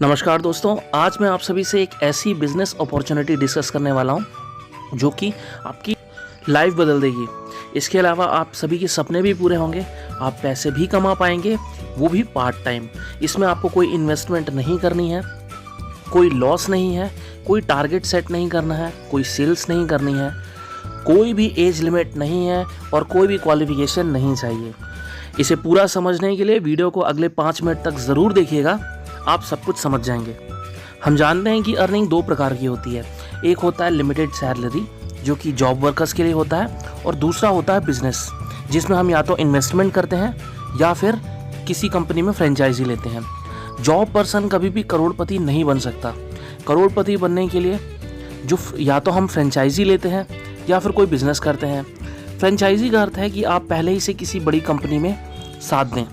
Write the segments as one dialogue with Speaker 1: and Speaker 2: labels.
Speaker 1: नमस्कार दोस्तों, आज मैं आप सभी से एक ऐसी बिजनेस अपॉर्चुनिटी डिस्कस करने वाला हूं जो कि आपकी लाइफ बदल देगी। इसके अलावा आप सभी के सपने भी पूरे होंगे, आप पैसे भी कमा पाएंगे, वो भी पार्ट टाइम। इसमें आपको कोई इन्वेस्टमेंट नहीं करनी है, कोई लॉस नहीं है, कोई टारगेट सेट नहीं करना है, कोई सेल्स नहीं करनी है, कोई भी एज लिमिट नहीं है और कोई भी क्वालिफिकेशन नहीं चाहिए। इसे पूरा समझने के लिए वीडियो को अगले 5 मिनट तक ज़रूर देखिएगा, आप सब कुछ समझ जाएंगे। हम जानते हैं कि अर्निंग 2 प्रकार की होती है। एक होता है लिमिटेड सैलरी जो कि जॉब वर्कर्स के लिए होता है, और दूसरा होता है बिजनेस जिसमें हम या तो इन्वेस्टमेंट करते हैं या फिर किसी कंपनी में फ्रेंचाइजी लेते हैं। जॉब पर्सन कभी भी करोड़पति नहीं बन सकता। करोड़पति बनने के लिए जो या तो हम फ्रेंचाइजी लेते हैं या फिर कोई बिजनेस करते हैं। फ्रेंचाइजी का अर्थ है कि आप पहले ही से किसी बड़ी कंपनी में साथ दें।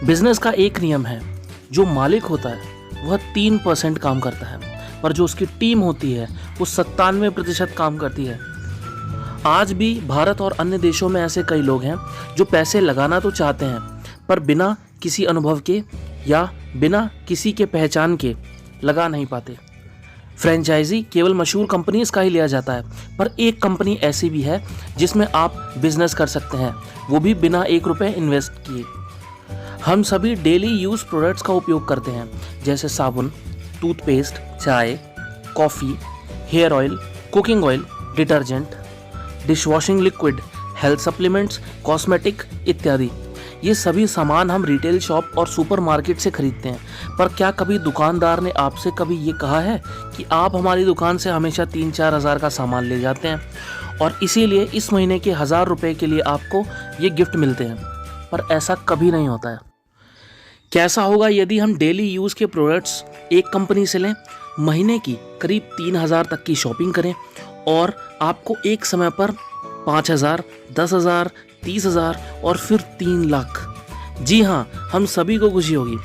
Speaker 1: बिजनेस का एक नियम है, जो मालिक होता है वह 3% काम करता है, पर जो उसकी टीम होती है वो 97% काम करती है। आज भी भारत और अन्य देशों में ऐसे कई लोग हैं जो पैसे लगाना तो चाहते हैं, पर बिना किसी अनुभव के या बिना किसी के पहचान के लगा नहीं पाते। फ्रेंचाइजी केवल मशहूर कंपनीज का ही लिया जाता है, पर एक कंपनी ऐसी भी है जिसमें आप बिजनेस कर सकते हैं, वो भी बिना 1 रुपये इन्वेस्ट किए। हम सभी डेली यूज प्रोडक्ट्स का उपयोग करते हैं, जैसे साबुन, टूथपेस्ट, चाय, coffee, hair oil, cooking oil, detergent, dishwashing liquid, health supplements, cosmetic इत्यादि। ये सभी सामान हम रिटेल शॉप और सुपरमार्केट से खरीदते हैं, पर क्या कभी दुकानदार ने आपसे कभी ये कहा है कि आप हमारी दुकान से हमेशा 3-4 हज़ार का सामान ले जाते हैं और इसीलिए इस महीने के 1000 रुपये के लिए आपको ये गिफ्ट मिलते हैं? पर ऐसा कभी नहीं होता है। कैसा होगा यदि हम डेली यूज़ के प्रोडक्ट्स एक कंपनी से लें, महीने की करीब 3000 तक की शॉपिंग करें और आपको एक समय पर 5000, 10,000, 30,000 और फिर 3 लाख। जी हाँ, हम सभी को खुशी होगी।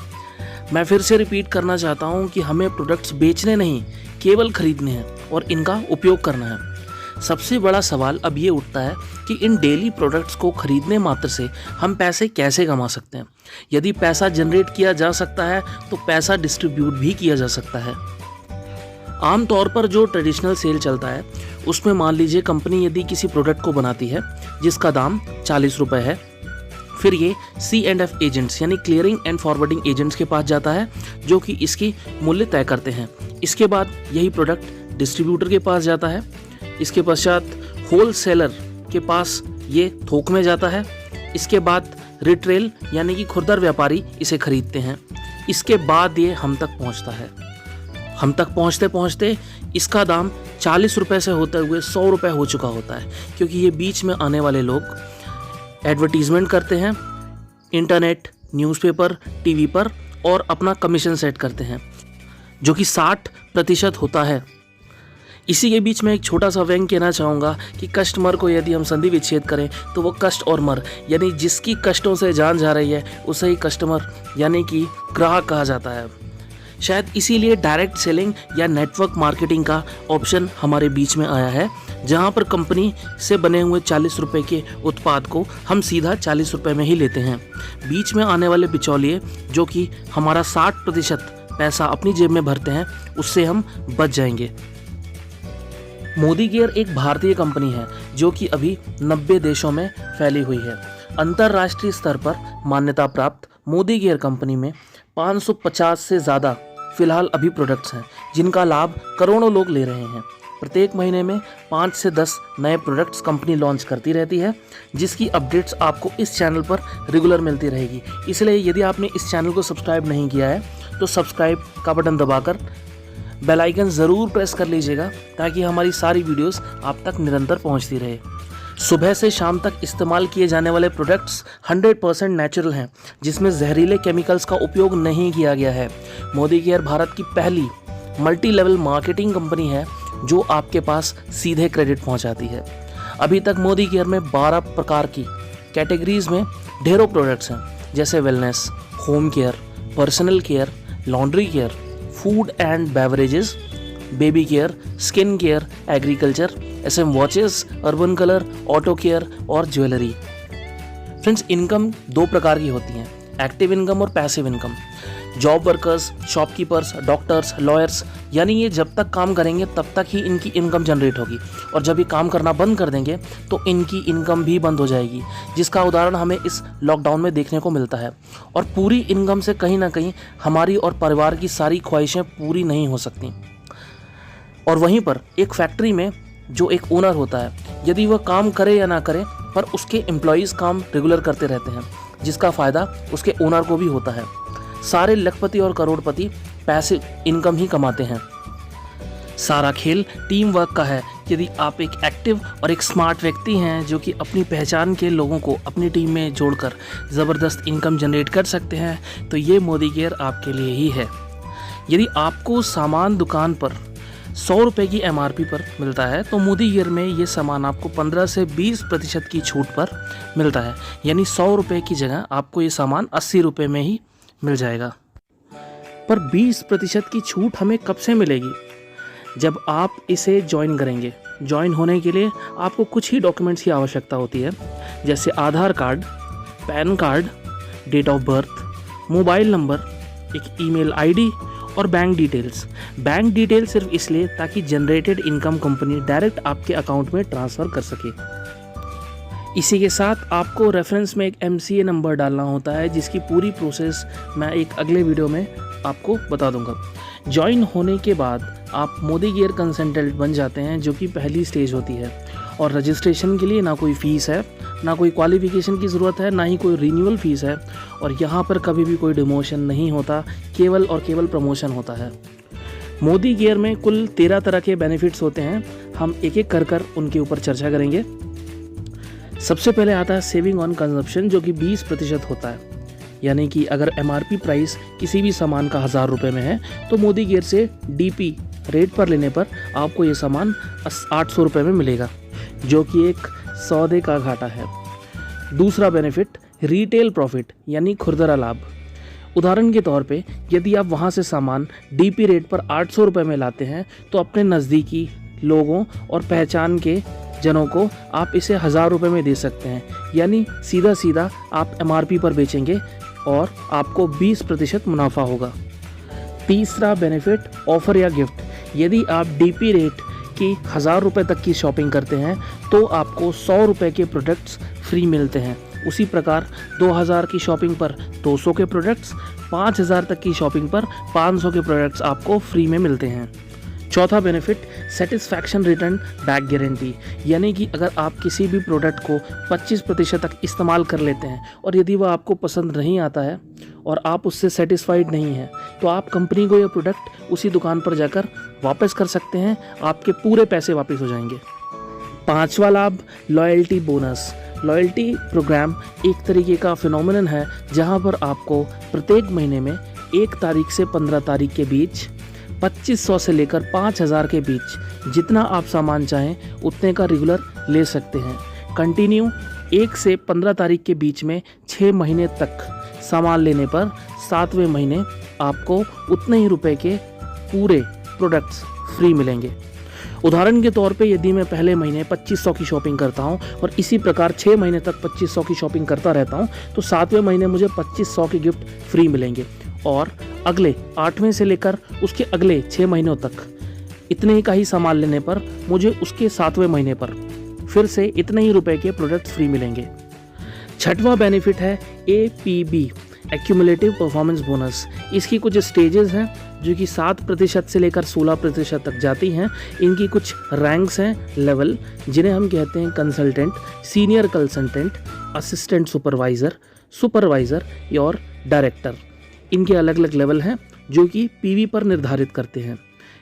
Speaker 1: मैं फिर से रिपीट करना चाहता हूँ कि हमें प्रोडक्ट्स बेचने नहीं, केवल खरीदने हैं और इनका उपयोग करना है। सबसे बड़ा सवाल अब ये उठता है कि इन डेली प्रोडक्ट्स को खरीदने मात्र से हम पैसे कैसे कमा सकते हैं। यदि पैसा जनरेट किया जा सकता है तो पैसा डिस्ट्रीब्यूट भी किया जा सकता है। आमतौर पर जो ट्रेडिशनल सेल चलता है उसमें मान लीजिए कंपनी यदि किसी प्रोडक्ट को बनाती है जिसका दाम 40 रुपये है, फिर ये C&F एजेंट्स यानी क्लियरिंग एंड फॉरवर्डिंग एजेंट्स के पास जाता है जो कि इसकी मूल्य तय करते हैं। इसके बाद यही प्रोडक्ट डिस्ट्रीब्यूटर के पास जाता है। इसके पश्चात होल सेलर के पास ये थोक में जाता है। इसके बाद रिटेल यानी कि खुदरा व्यापारी इसे खरीदते हैं। इसके बाद ये हम तक पहुंचता है। हम तक पहुंचते पहुंचते इसका दाम 40 रुपये से होते हुए 100 रुपये हो चुका होता है, क्योंकि ये बीच में आने वाले लोग एडवर्टीजमेंट करते हैं इंटरनेट, न्यूज़पेपर, टीवी पर और अपना कमीशन सेट करते हैं जो कि 60% होता है। इसी के बीच में एक छोटा सा व्यंग कहना चाहूँगा कि कस्टमर को यदि हम संधि विच्छेद करें तो वो कष्ट और मर यानी जिसकी कष्टों से जान जा रही है उसे ही कस्टमर यानी कि ग्राहक कहा जाता है। शायद इसीलिए डायरेक्ट सेलिंग या नेटवर्क मार्केटिंग का ऑप्शन हमारे बीच में आया है, जहां पर कंपनी से बने हुए 40 रुपये के उत्पाद को हम सीधा 40 रुपये में ही लेते हैं। बीच में आने वाले बिचौलिए जो कि हमारा 60% पैसा अपनी जेब में भरते हैं, उससे हम बच जाएंगे। मोदी केयर एक भारतीय कंपनी है जो कि अभी 90 देशों में फैली हुई है। अंतर्राष्ट्रीय स्तर पर मान्यता प्राप्त मोदी केयर कंपनी में 550 से ज़्यादा फिलहाल अभी प्रोडक्ट्स हैं जिनका लाभ करोड़ों लोग ले रहे हैं। प्रत्येक महीने में 5 से 10 नए प्रोडक्ट्स कंपनी लॉन्च करती रहती है, जिसकी अपडेट्स आपको इस चैनल पर रेगुलर मिलती रहेगी। इसलिए यदि आपने इस चैनल को सब्सक्राइब नहीं किया है तो सब्सक्राइब का बटन दबाकर बेल आइकन ज़रूर प्रेस कर लीजिएगा, ताकि हमारी सारी वीडियोस आप तक निरंतर पहुंचती रहे। सुबह से शाम तक इस्तेमाल किए जाने वाले प्रोडक्ट्स 100% नेचुरल हैं, जिसमें जहरीले केमिकल्स का उपयोग नहीं किया गया है। मोदी केयर भारत की पहली मल्टी लेवल मार्केटिंग कंपनी है जो आपके पास सीधे क्रेडिट पहुंचाती है। अभी तक मोदी केयर में 12 प्रकार की कैटेगरीज में ढेरों प्रोडक्ट्स हैं, जैसे wellness, home care, personal care, laundry care, food and beverages, baby care, skin care, agriculture, SM watches, urban colour, auto care और ज्वेलरी। फ्रेंड्स, इनकम 2 प्रकार की होती हैं, एक्टिव इनकम और passive income. Job workers, shopkeepers, doctors, lawyers, यानी ये जब तक काम करेंगे तब तक ही इनकी इनकम जनरेट होगी, और जब ये काम करना बंद कर देंगे तो इनकी इनकम भी बंद हो जाएगी, जिसका उदाहरण हमें इस लॉकडाउन में देखने को मिलता है। और पूरी इनकम से कहीं ना कहीं हमारी और परिवार की सारी ख्वाहिशें पूरी नहीं हो सकती। और वहीं पर एक फैक्ट्री में जो एक ओनर होता है, यदि वह काम करे या ना करे, पर उसके एम्प्लॉयज़ काम रेगुलर करते रहते हैं, जिसका फ़ायदा उसके ओनर को भी होता है। सारे लखपति और करोड़पति पैसे इनकम ही कमाते हैं। सारा खेल टीम वर्क का है। यदि आप एक एक्टिव और एक स्मार्ट व्यक्ति हैं जो कि अपनी पहचान के लोगों को अपनी टीम में जोड़कर ज़बरदस्त इनकम जनरेट कर सकते हैं, तो ये मोदी केयर आपके लिए ही है। यदि आपको सामान दुकान पर 100 रुपये की MRP पर मिलता है, तो मोदी केयर में ये सामान आपको 15 से 20% की छूट पर मिलता है, यानी 100 रुपये की जगह आपको ये सामान 80 रुपये में ही मिल जाएगा। पर 20% की छूट हमें कब से मिलेगी? जब आप इसे ज्वाइन करेंगे। ज्वाइन होने के लिए आपको कुछ ही डॉक्यूमेंट्स की आवश्यकता होती है, जैसे Aadhaar card, PAN card, date of birth, mobile number, एक ईमेल ID और बैंक डिटेल्स। बैंक डिटेल सिर्फ इसलिए ताकि जनरेटेड इनकम कंपनी डायरेक्ट आपके अकाउंट में ट्रांसफ़र कर सके। इसी के साथ आपको रेफरेंस में एक MCA नंबर डालना होता है, जिसकी पूरी प्रोसेस मैं एक अगले वीडियो में आपको बता दूंगा। ज्वाइन होने के बाद आप मोदी केयर कंसल्टेंट बन जाते हैं, जो कि पहली स्टेज होती है। और रजिस्ट्रेशन के लिए ना कोई फ़ीस है, ना कोई क्वालिफ़िकेशन की ज़रूरत है, ना ही कोई रिन्यूअल फ़ीस है। और यहाँ पर कभी भी कोई डिमोशन नहीं होता, केवल और केवल प्रमोशन होता है। मोदी केयर में कुल 13 तरह के बेनिफिट्स होते हैं। हम एक एक कर उनके ऊपर चर्चा करेंगे। सबसे पहले आता है सेविंग ऑन कंजप्शन, जो कि 20% होता है। यानी कि अगर MRP प्राइस किसी भी सामान का 1000 रुपये में है, तो मोदी केयर से DP रेट पर लेने पर आपको ये सामान 800 रुपये में मिलेगा, जो कि एक सौदे का घाटा है। दूसरा बेनिफिट रिटेल प्रॉफिट, यानी खुरदरा लाभ। उदाहरण के तौर पे यदि आप वहाँ से सामान DP रेट पर 800 रुपये में लाते हैं, तो अपने नज़दीकी लोगों और पहचान के जनों को आप इसे 1000 रुपये में दे सकते हैं। यानी सीधा सीधा आप MRP पर बेचेंगे और आपको 20% मुनाफा होगा। तीसरा बेनिफिट ऑफ़र या गिफ्ट। यदि आप DP रेट की 1000 रुपये तक की शॉपिंग करते हैं, तो आपको 100 रुपये के प्रोडक्ट्स फ्री मिलते हैं। उसी प्रकार 2000 की शॉपिंग पर 200 के प्रोडक्ट्स, 5000 तक की शॉपिंग पर 500 के प्रोडक्ट्स आपको फ्री में मिलते हैं। चौथा benefit satisfaction return back guarantee, यानी कि अगर आप किसी भी प्रोडक्ट को 25% तक इस्तेमाल कर लेते हैं और यदि वह आपको पसंद नहीं आता है और आप उससे सेटिस्फाइड नहीं हैं, तो आप कंपनी को यह प्रोडक्ट उसी दुकान पर जाकर वापस कर सकते हैं। आपके पूरे पैसे वापस हो जाएंगे। पांचवा लाभ लॉयल्टी बोनस। लॉयल्टी प्रोग्राम एक तरीके का फिनोमिनन है, जहां पर आपको प्रत्येक महीने में 1 तारीख से 15 तारीख के बीच 2500 से लेकर 5000 के बीच जितना आप सामान चाहें उतने का रेगुलर ले सकते हैं। कंटिन्यू 1 से 15 तारीख के बीच में 6 महीने तक सामान लेने पर 7वें महीने आपको उतने ही रुपए के पूरे प्रोडक्ट्स फ्री मिलेंगे। उदाहरण के तौर पे यदि मैं पहले महीने 2500 की शॉपिंग करता हूँ और इसी प्रकार 6 महीने तक 2500 की शॉपिंग करता रहता हूँ, तो 7वें महीने मुझे 2500 के गिफ्ट फ्री मिलेंगे। और अगले 8वें से लेकर उसके अगले 6 महीनों तक इतने ही का ही सामान लेने पर मुझे उसके 7वें महीने पर फिर से इतने ही रुपए के प्रोडक्ट फ्री मिलेंगे। छठवां बेनिफिट है APB, एक्यूमुलेटिव परफॉर्मेंस बोनस। इसकी कुछ स्टेजेस हैं जो कि 7% से लेकर 16% तक जाती हैं। इनकी कुछ रैंक्स हैं, लेवल, जिन्हें हम कहते हैं consultant, senior consultant, assistant supervisor, supervisor और डायरेक्टर। इनके अलग अलग लेवल हैं जो कि PV पर निर्धारित करते हैं।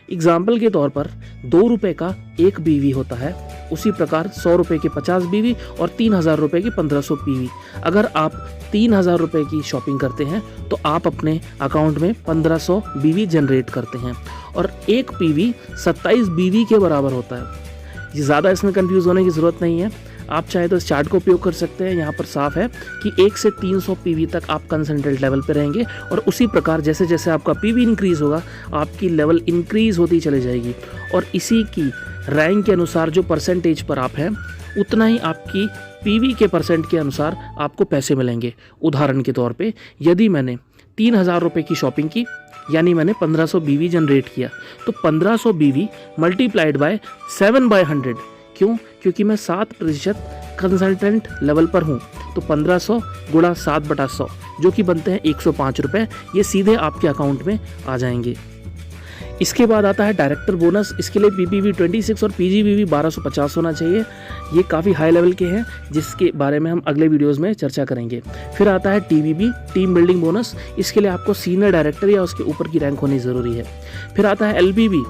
Speaker 1: एग्जाम्पल के तौर पर 2 रुपये का 1 BV होता है, उसी प्रकार 100 रुपये के 50 BV और 3000 रुपये की 1500 PV। अगर आप 3000 रुपये की शॉपिंग करते हैं तो आप अपने अकाउंट में 1500 BV जनरेट करते हैं और 1 PV 27 BV के बराबर होता है। ज़्यादा इसमें कंफ्यूज होने की ज़रूरत नहीं है। आप चाहे तो इस चार्ट का उपयोग कर सकते हैं। यहाँ पर साफ है कि 1 से 300 PV तक आप कंसल्टेंट लेवल पे रहेंगे और उसी प्रकार जैसे जैसे आपका PV इंक्रीज़ होगा आपकी लेवल इंक्रीज़ होती चली जाएगी और इसी की रैंक के अनुसार जो परसेंटेज पर आप हैं उतना ही आपकी PV के परसेंट के अनुसार आपको पैसे मिलेंगे। उदाहरण के तौर पे यदि मैंने 3000 रुपये की शॉपिंग की, यानी मैंने 1500 BV जनरेट किया। तो 1500 BV मल्टीप्लाइड बाय 7/100, क्यों? क्योंकि मैं 7% कंसल्टेंट लेवल पर हूँ। तो 1500 गुणा 7/100 जो कि बनते हैं 105 रुपये, ये सीधे आपके अकाउंट में आ जाएंगे। इसके बाद आता है डायरेक्टर बोनस। इसके लिए PPV 26 और PGBV 1250 होना चाहिए। ये काफ़ी हाई लेवल के हैं, जिसके बारे में हम अगले वीडियोस में चर्चा करेंगे। फिर आता है TBB, टीम बिल्डिंग बोनस। इसके लिए आपको सीनियर डायरेक्टर या उसके ऊपर की रैंक होनी ज़रूरी है। फिर आता है LBB,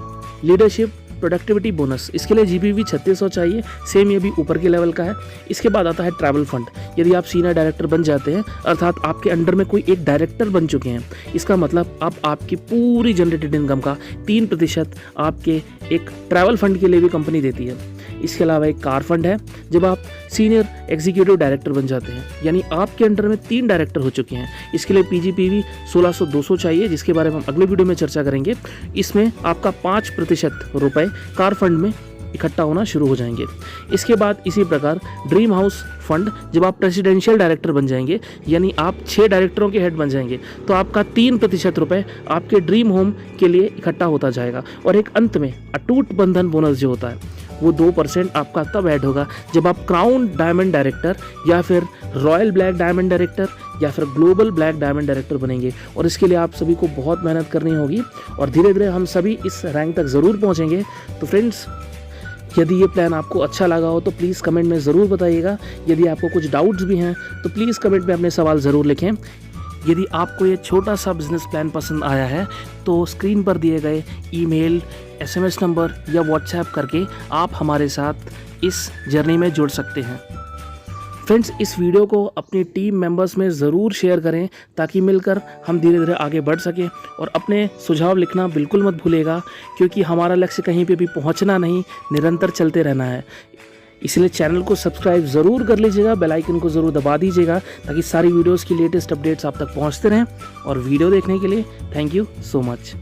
Speaker 1: लीडरशिप प्रोडक्टिविटी बोनस। इसके लिए GBV 3600 चाहिए, सेम ये भी ऊपर के लेवल का है। इसके बाद आता है ट्रैवल फंड। यदि आप सीनियर डायरेक्टर बन जाते हैं, अर्थात आपके अंडर में कोई एक डायरेक्टर बन चुके हैं, इसका मतलब आप आपकी पूरी जनरेटेड इनकम का 3% आपके एक ट्रैवल फंड के लिए भी कंपनी देती है। इसके अलावा एक कार फंड है। जब आप सीनियर एग्जीक्यूटिव डायरेक्टर बन जाते हैं, यानी आपके अंडर में 3 डायरेक्टर हो चुके हैं, इसके लिए PGPV 1600-200 चाहिए, जिसके बारे में हम अगले वीडियो में चर्चा करेंगे। इसमें आपका 5% रुपए कार फंड में इकट्ठा होना शुरू हो जाएंगे। इसके बाद इसी प्रकार ड्रीम हाउस फंड, जब आप प्रेसिडेंशियल डायरेक्टर बन जाएंगे, यानी आप 6 डायरेक्टरों के हेड बन जाएंगे, तो आपका 3% रुपए आपके ड्रीम होम के लिए इकट्ठा होता जाएगा। और एक अंत में अटूट बंधन बोनस जो होता है, वो 2% आपका तब ऐड होगा जब आप क्राउन डायमंड डायरेक्टर या फिर रॉयल ब्लैक डायमंड डायरेक्टर या फिर ग्लोबल ब्लैक डायमंड डायरेक्टर बनेंगे। और इसके लिए आप सभी को बहुत मेहनत करनी होगी और धीरे धीरे हम सभी इस रैंक तक ज़रूर पहुँचेंगे। तो फ्रेंड्स, यदि ये प्लान आपको अच्छा लगा हो तो प्लीज़ कमेंट में ज़रूर बताइएगा। यदि आपको कुछ डाउट्स भी हैं तो प्लीज़ कमेंट में अपने सवाल ज़रूर लिखें। यदि आपको ये छोटा सा बिजनेस प्लान पसंद आया है तो स्क्रीन पर दिए गए ईमेल, SMS नंबर या व्हाट्सएप करके आप हमारे साथ इस जर्नी में जुड़ सकते हैं। फ्रेंड्स, इस वीडियो को अपनी टीम मेंबर्स में ज़रूर शेयर करें ताकि मिलकर हम धीरे धीरे आगे बढ़ सकें। और अपने सुझाव लिखना बिल्कुल मत भूलिएगा, क्योंकि हमारा लक्ष्य कहीं पे भी पहुंचना नहीं, निरंतर चलते रहना है। इसलिए चैनल को सब्सक्राइब ज़रूर कर लीजिएगा, बेल आइकन को ज़रूर दबा दीजिएगा ताकि सारी वीडियोज़ की लेटेस्ट अपडेट्स आप तक पहुँचते रहें। और वीडियो देखने के लिए थैंक यू सो मच।